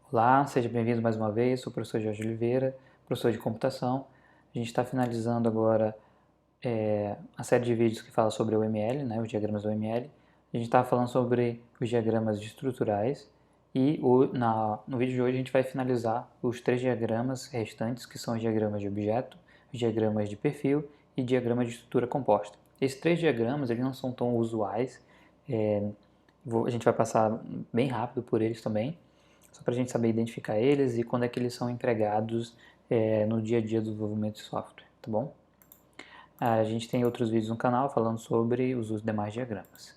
Olá, seja bem-vindo mais uma vez, sou o professor Jorge Oliveira, professor de computação. A gente está finalizando agora a série de vídeos que fala sobre o ML, né, os diagramas do ML. A gente está falando sobre os diagramas estruturais e no vídeo de hoje a gente vai finalizar os 3 diagramas restantes, que são os diagramas de objeto, os diagramas de perfil e diagrama de estrutura composta. Esses 3 diagramas eles não são tão usuais, a gente vai passar bem rápido por eles também, só para a gente saber identificar eles e quando é que eles são empregados no dia a dia do desenvolvimento de software, tá bom? A gente tem outros vídeos no canal falando sobre os demais diagramas.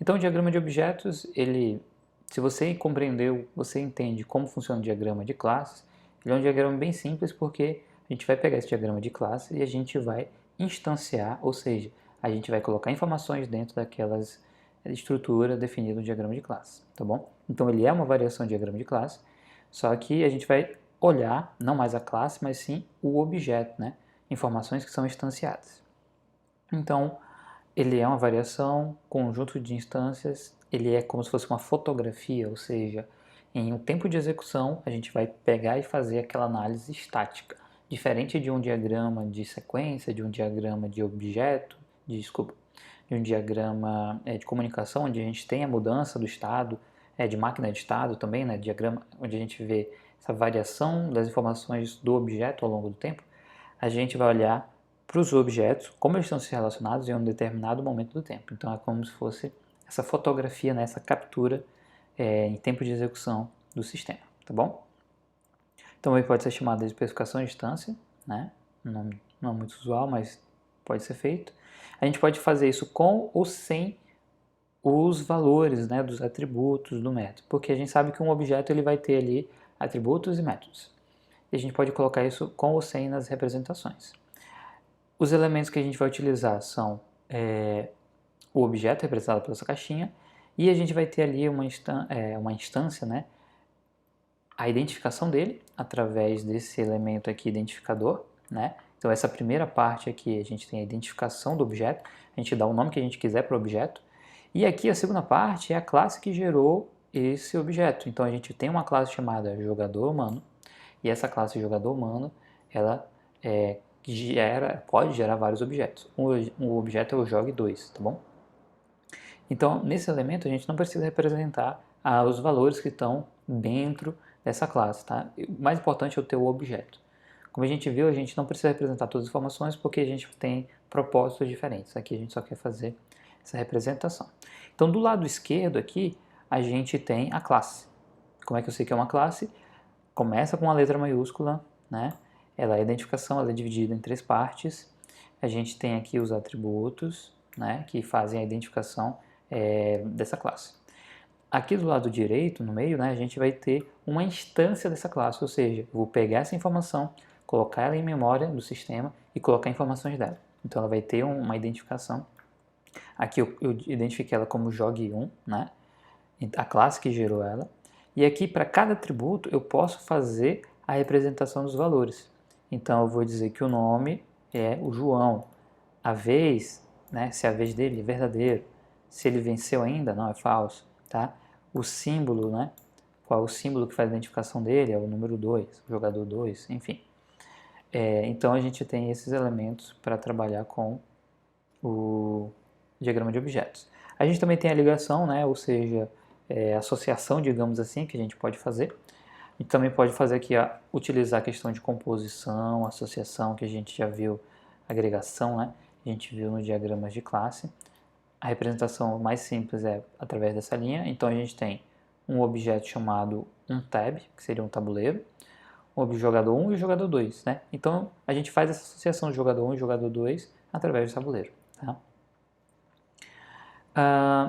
Então, o diagrama de objetos, se você compreendeu, você entende como funciona o diagrama de classes, ele é um diagrama bem simples porque a gente vai pegar esse diagrama de classe e a gente vai instanciar, ou seja, a gente vai colocar informações dentro daquelas estrutura definida no diagrama de classe, tá bom? Então ele é uma variação do diagrama de classe, só que a gente vai olhar não mais a classe, mas sim o objeto, né? Informações que são instanciadas. Então, ele é uma variação, conjunto de instâncias, ele é como se fosse uma fotografia, ou seja, em um tempo de execução, a gente vai pegar e fazer aquela análise estática, diferente de um diagrama de sequência, de um diagrama de objeto, desculpa, de um diagrama de comunicação, onde a gente tem a mudança do estado, de máquina de estado também, né, diagrama onde a gente vê essa variação das informações do objeto ao longo do tempo, a gente vai olhar para os objetos, como eles estão se relacionados em um determinado momento do tempo. Então é como se fosse essa fotografia, né, essa captura em tempo de execução do sistema, tá bom? Então ele pode ser chamado de especificação de instância, né? Não é muito usual, mas pode ser feito. A gente pode fazer isso com ou sem os valores, né, dos atributos do método, porque a gente sabe que um objeto ele vai ter ali atributos e métodos. E a gente pode colocar isso com ou sem nas representações. Os elementos que a gente vai utilizar são o objeto representado pela essa caixinha e a gente vai ter ali uma instância, né, a identificação dele através desse elemento aqui identificador, né? Então essa primeira parte aqui a gente tem a identificação do objeto, a gente dá o nome que a gente quiser para o objeto, e aqui a segunda parte é a classe que gerou esse objeto. Então a gente tem uma classe chamada jogador humano, e essa classe jogador humano, ela pode gerar vários objetos. Um objeto é o jogue2, tá bom? Então, nesse elemento, a gente não precisa representar os valores que estão dentro dessa classe, tá? O mais importante é o ter o objeto. Como a gente viu, a gente não precisa representar todas as informações porque a gente tem propósitos diferentes. Aqui a gente só quer fazer essa representação. Então, do lado esquerdo aqui, a gente tem a classe. Como é que eu sei que é uma classe? Começa com uma letra maiúscula, né? Ela é a identificação, ela é dividida em 3 partes. A gente tem aqui os atributos, né, que fazem a identificação dessa classe. Aqui do lado direito, no meio, né, a gente vai ter uma instância dessa classe, ou seja, eu vou pegar essa informação, colocar ela em memória do sistema e colocar informações dela. Então ela vai ter uma identificação. Aqui eu identifiquei ela como jogue1, né, a classe que gerou ela. E aqui para cada atributo eu posso fazer a representação dos valores. Então eu vou dizer que o nome é o João, a vez, né, se a vez dele é verdadeiro, se ele venceu ainda, não, é falso, tá? O símbolo, né, qual é o símbolo que faz a identificação dele, é o número 2, o jogador 2, enfim. Então a gente tem esses elementos para trabalhar com o diagrama de objetos. A gente também tem a ligação, né, ou seja, associação, digamos assim, que a gente pode fazer. A gente também pode fazer aqui, utilizar a questão de composição, associação, que a gente já viu, agregação, né? A gente viu nos diagramas de classe. A representação mais simples é através dessa linha. Então a gente tem um objeto chamado um tab, que seria um tabuleiro, o jogador 1 e o jogador 2, né? Então a gente faz essa associação de jogador 1 e jogador 2 através do tabuleiro, tá?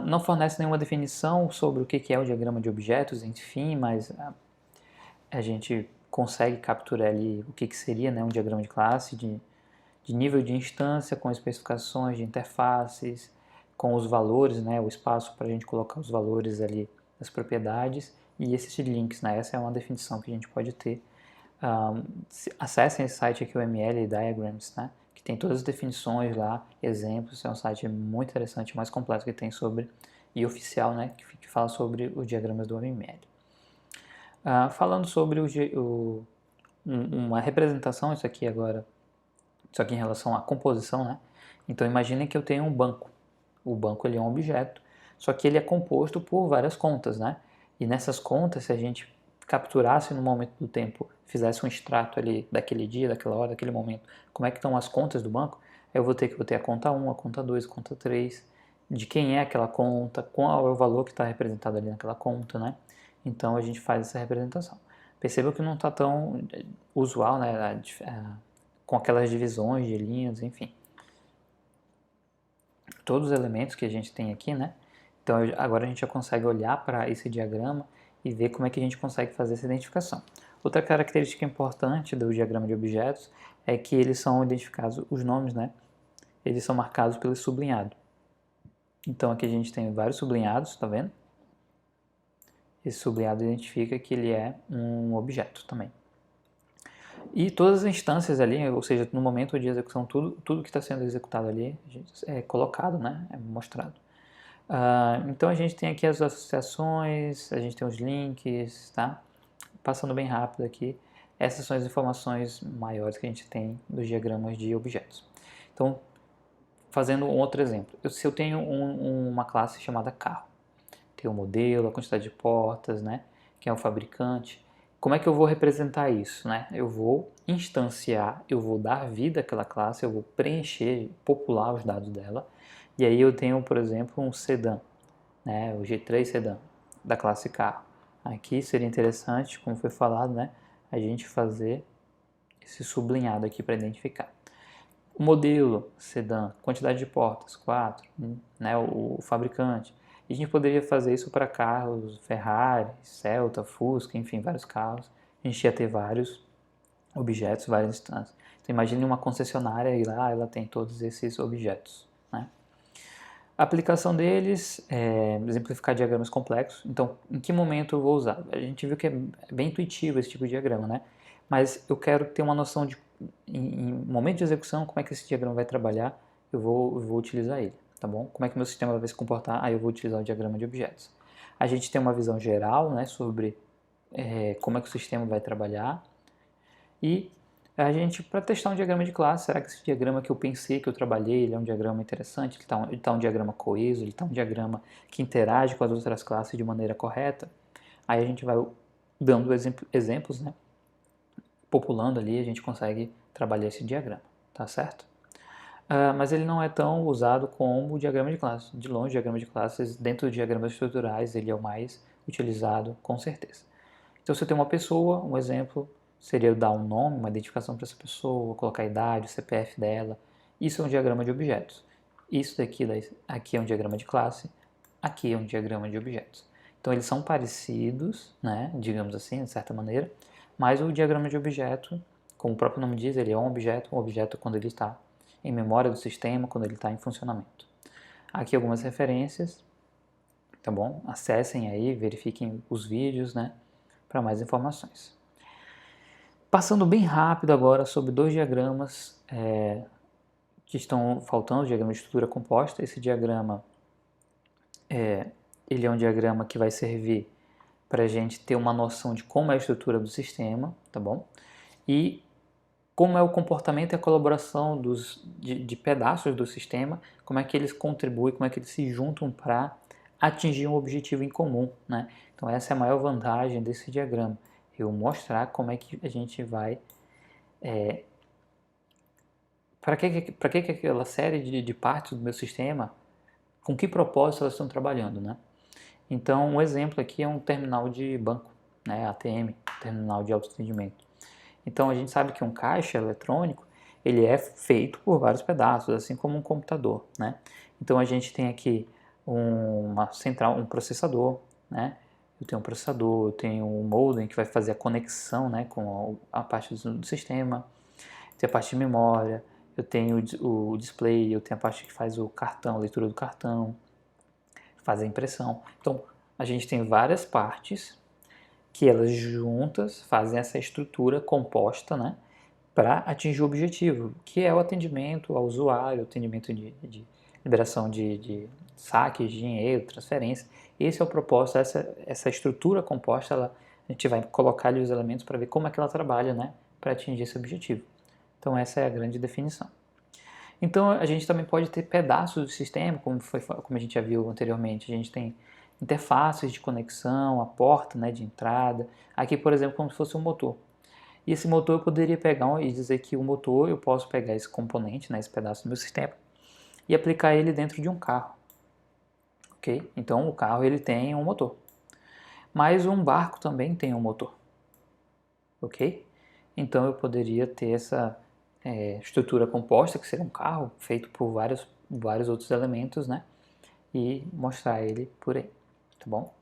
Não fornece nenhuma definição sobre o que é o diagrama de objetos, enfim, mas a gente consegue capturar ali o que seria, né, um diagrama de classe, de nível de instância, com especificações de interfaces, com os valores, né, o espaço para a gente colocar os valores ali das propriedades e esses links, né, essa é uma definição que a gente pode ter. Acessem esse site aqui, o ML Diagrams, né, que tem todas as definições lá, exemplos, é um site muito interessante, mais completo que tem sobre, e oficial, né, que fala sobre os diagramas do ML. Falando sobre uma representação, isso aqui agora, isso aqui em relação à composição, né? Então imaginem que eu tenho um banco. O banco ele é um objeto, só que ele é composto por várias contas, né? E nessas contas, se a gente capturasse no momento do tempo, fizesse um extrato ali daquele dia, daquela hora, daquele momento, como é que estão as contas do banco, eu vou ter a conta 1, a conta 2, a conta 3, de quem é aquela conta, qual é o valor que está representado ali naquela conta, né? Então a gente faz essa representação. Perceba que não está tão usual, né? Com aquelas divisões de linhas, enfim. Todos os elementos que a gente tem aqui, né? Então agora a gente já consegue olhar para esse diagrama e ver como é que a gente consegue fazer essa identificação. Outra característica importante do diagrama de objetos é que eles são identificados, os nomes, né? Eles são marcados pelo sublinhado. Então aqui a gente tem vários sublinhados, tá vendo? Esse sublinhado identifica que ele é um objeto também. E todas as instâncias ali, ou seja, no momento de execução, tudo que está sendo executado ali é colocado, né? É mostrado. Então a gente tem aqui as associações, a gente tem os links, tá? Passando bem rápido aqui, essas são as informações maiores que a gente tem dos diagramas de objetos. Então, fazendo um outro exemplo, se eu tenho uma classe chamada carro, tem o modelo, a quantidade de portas, né? Quem é o fabricante. Como é que eu vou representar isso, né? Eu vou instanciar, eu vou dar vida àquela classe, eu vou preencher, popular os dados dela. E aí eu tenho, por exemplo, um sedã, né? O G3 sedã da classe carro. Aqui seria interessante, como foi falado, né? A gente fazer esse sublinhado aqui para identificar. O modelo sedã, quantidade de portas, 4, né? O fabricante. E a gente poderia fazer isso para carros Ferrari, Celta, Fusca, enfim, vários carros. A gente ia ter vários objetos, várias instâncias. Então imagine uma concessionária e lá ela tem todos esses objetos, né? A aplicação deles é exemplificar diagramas complexos. Então, em que momento eu vou usar? A gente viu que é bem intuitivo esse tipo de diagrama, né? Mas eu quero ter uma noção de, em momento de execução, como é que esse diagrama vai trabalhar, eu vou utilizar ele, tá bom? Como é que meu sistema vai se comportar? Aí eu vou utilizar o diagrama de objetos. A gente tem uma visão geral, né, sobre como é que o sistema vai trabalhar e a gente, para testar um diagrama de classe, será que esse diagrama que eu pensei, que eu trabalhei, ele é um diagrama interessante, ele tá um diagrama coeso, ele está um diagrama que interage com as outras classes de maneira correta? Aí a gente vai dando exemplos, né? Populando ali, a gente consegue trabalhar esse diagrama, tá certo? Mas ele não é tão usado como o diagrama de classes. De longe, o diagrama de classes, dentro dos diagramas estruturais, ele é o mais utilizado, com certeza. Então, se eu tenho uma pessoa, um exemplo seria eu dar um nome, uma identificação para essa pessoa, colocar a idade, o CPF dela. Isso é um diagrama de objetos. Isso daqui aqui é um diagrama de classe, aqui é um diagrama de objetos. Então, eles são parecidos, né, digamos assim, de certa maneira, mas o diagrama de objeto, como o próprio nome diz, ele é um objeto quando ele está em memória do sistema, quando ele está em funcionamento. Aqui algumas referências, tá bom? Acessem aí, verifiquem os vídeos, né, para mais informações. Passando bem rápido agora sobre dois diagramas que estão faltando, o diagrama de estrutura composta. Esse diagrama, ele é um diagrama que vai servir para a gente ter uma noção de como é a estrutura do sistema, tá bom? E como é o comportamento e a colaboração de pedaços do sistema, como é que eles contribuem, como é que eles se juntam para atingir um objetivo em comum, né? Então essa é a maior vantagem desse diagrama, eu mostrar como é que a gente vai para que aquela série de partes do meu sistema, com que propósito elas estão trabalhando, né? Então, um exemplo aqui é um terminal de banco, né, ATM, terminal de autoatendimento. Então, a gente sabe que um caixa eletrônico, ele é feito por vários pedaços, assim como um computador, né? Então, a gente tem aqui uma central, um processador, né? Eu tenho um processador, eu tenho um modem que vai fazer a conexão, né, com a parte do sistema, tem a parte de memória, eu tenho o display, eu tenho a parte que faz o cartão, a leitura do cartão, faz a impressão. Então, a gente tem várias partes que elas juntas fazem essa estrutura composta, né, para atingir o objetivo, que é o atendimento ao usuário, o atendimento de liberação de saques, de dinheiro, transferência. Esse é o propósito, essa estrutura composta, ela a gente vai colocar ali os elementos para ver como é que ela trabalha, né, para atingir esse objetivo. Então essa é a grande definição. Então a gente também pode ter pedaços do sistema, como a gente já viu anteriormente. A gente tem interfaces de conexão, a porta, né, de entrada. Aqui, por exemplo, como se fosse um motor. E esse motor eu poderia pegar e dizer que o motor, eu posso pegar esse componente, né, esse pedaço do meu sistema, e aplicar ele dentro de um carro. Ok? Então o carro ele tem um motor. Mas um barco também tem um motor. Ok? Então eu poderia ter essa estrutura composta, que seria um carro feito por vários outros elementos, né? E mostrar ele por aí, tá bom?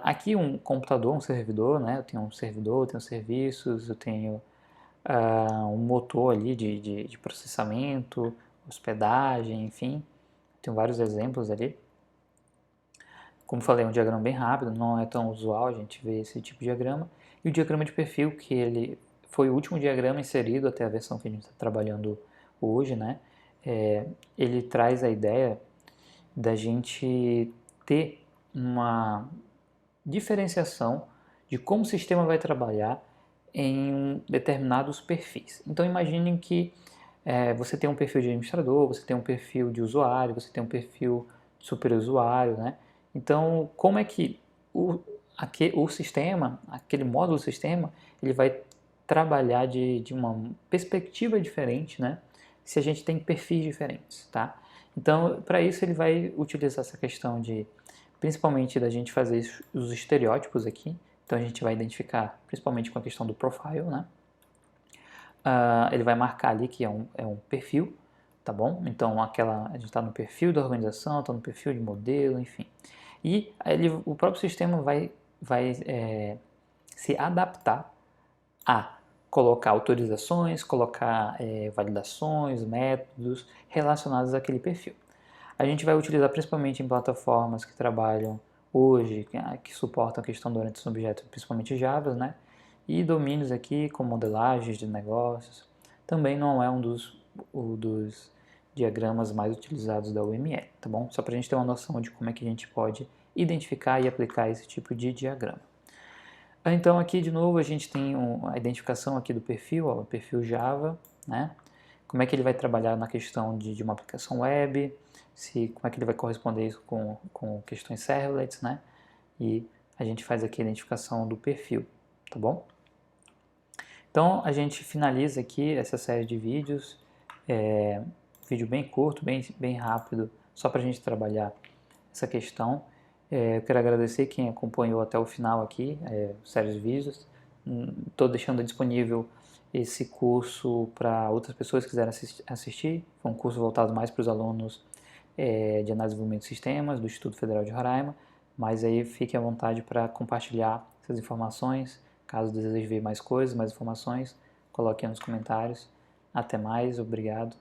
Aqui um computador, um servidor, né? Eu tenho um servidor, eu tenho serviços, eu tenho um motor ali de processamento, hospedagem, enfim. Tenho vários exemplos ali. Como falei, é um diagrama bem rápido, não é tão usual a gente ver esse tipo de diagrama. E o diagrama de perfil, que ele foi o último diagrama inserido até a versão que a gente está trabalhando hoje, né? Ele traz a ideia da gente ter uma diferenciação de como o sistema vai trabalhar em determinados perfis. Então imaginem que você tem um perfil de administrador, você tem um perfil de usuário, você tem um perfil de superusuário, né? Então, como é que o sistema, aquele módulo do sistema, ele vai trabalhar de uma perspectiva diferente, né? Se a gente tem perfis diferentes, tá? Então, para isso ele vai utilizar essa questão de, principalmente da gente fazer os estereótipos aqui. Então a gente vai identificar, principalmente com a questão do profile, né? Ele vai marcar ali que é um perfil, tá bom? Então a gente está no perfil da organização, está no perfil de modelo, enfim. E o próprio sistema vai se adaptar a colocar autorizações, colocar validações, métodos relacionados àquele perfil. A gente vai utilizar principalmente em plataformas que trabalham hoje, que suportam a questão do orientação a objetos, principalmente Java, né? E domínios aqui como modelagens de negócios. Também não é um dos diagramas mais utilizados da UML, tá bom? Só para a gente ter uma noção de como é que a gente pode identificar e aplicar esse tipo de diagrama. Então aqui de novo a gente tem a identificação aqui do perfil, ó, o perfil Java, né? Como é que ele vai trabalhar na questão de uma aplicação web, como é que ele vai corresponder isso com questões servlets, né? E a gente faz aqui a identificação do perfil, tá bom? Então a gente finaliza aqui essa série de vídeos, vídeo bem curto, bem rápido, só para a gente trabalhar essa questão. Eu quero agradecer quem acompanhou até o final aqui, série de vídeos. Estou deixando disponível esse curso para outras pessoas que quiserem assistir. Foi um curso voltado mais para os alunos de análise de desenvolvimento de sistemas do Instituto Federal de Roraima, mas aí fique à vontade para compartilhar essas informações. Caso deseje ver mais coisas, mais informações, coloque aí nos comentários. Até mais, obrigado.